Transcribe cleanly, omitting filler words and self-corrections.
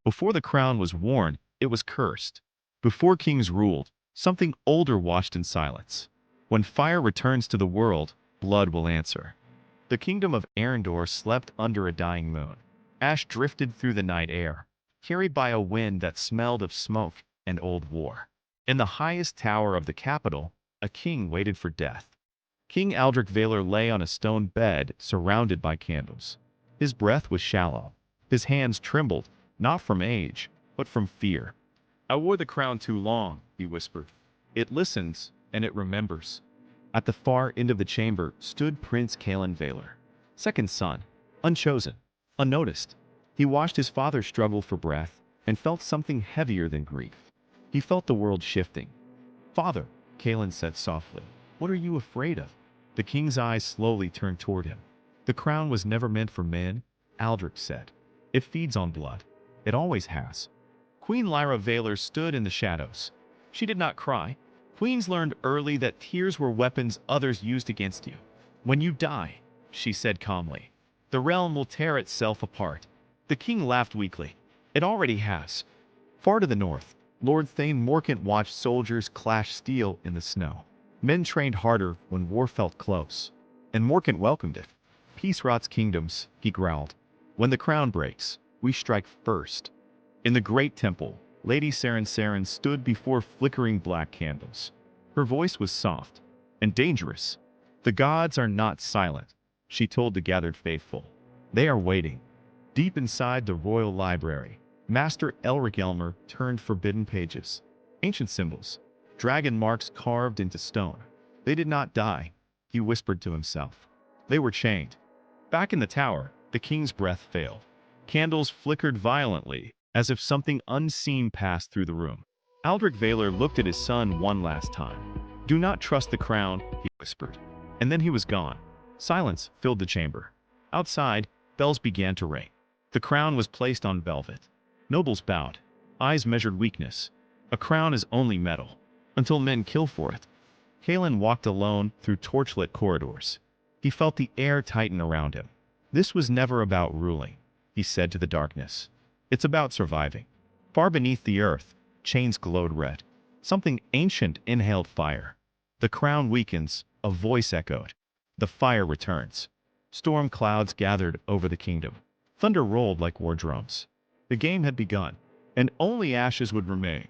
Before the crown was worn, it was cursed. Before kings ruled, something older watched in silence. When fire returns to the world, blood will answer. The kingdom of Arendor slept under a dying moon. Ash drifted through the night air, carried by a wind that smelled of smoke and old war. In the highest tower of the capital, a king waited for death. King Aldric Vaelor lay on a stone bed surrounded by candles. His breath was shallow. His hands trembled, not from age, but from fear. "I wore the crown too long," he whispered. "It listens, and it remembers." At the far end of the chamber stood Prince Caelen Vaelor, second son, unchosen, unnoticed. He watched his father struggle for breath and felt something heavier than grief. He felt the world shifting. "Father," Caelen said softly, "what are you afraid of?" The king's eyes slowly turned toward him. "The crown was never meant for men," Aldrich said. "It feeds on blood. It always has." Queen Lyra Vaelor stood in the shadows. She did not cry. Queens learned early that tears were weapons others used against you. "When you die," she said calmly, "the realm will tear itself apart." The king laughed weakly. "It already has." Far to the north, Lord Thane Morkant watched soldiers clash steel in the snow. Men trained harder when war felt close, and Morkant welcomed it. "Peace rots kingdoms," he growled. "When the crown breaks, we strike first." In the great temple, Lady Saren stood before flickering black candles. Her voice was soft and dangerous. "The gods are not silent," she told the gathered faithful. "They are waiting." Deep inside the royal library, Master Elric Elmer turned forbidden pages. Ancient symbols, dragon marks carved into stone. "They did not die," he whispered to himself. "They were chained." Back in the tower, the king's breath failed. Candles flickered violently, as if something unseen passed through the room. Aldric Vaelor looked at his son one last time. "Do not trust the crown," he whispered. And then he was gone. Silence filled the chamber. Outside, bells began to ring. The crown was placed on velvet. Nobles bowed. Eyes measured weakness. A crown is only metal, until men kill for it. Caelen walked alone through torchlit corridors. He felt the air tighten around him. "This was never about ruling," he said to the darkness. "It's about surviving." Far beneath the earth, chains glowed red. Something ancient inhaled fire. "The crown weakens," a voice echoed. "The fire returns." Storm clouds gathered over the kingdom. Thunder rolled like war drums. The game had begun, and only ashes would remain.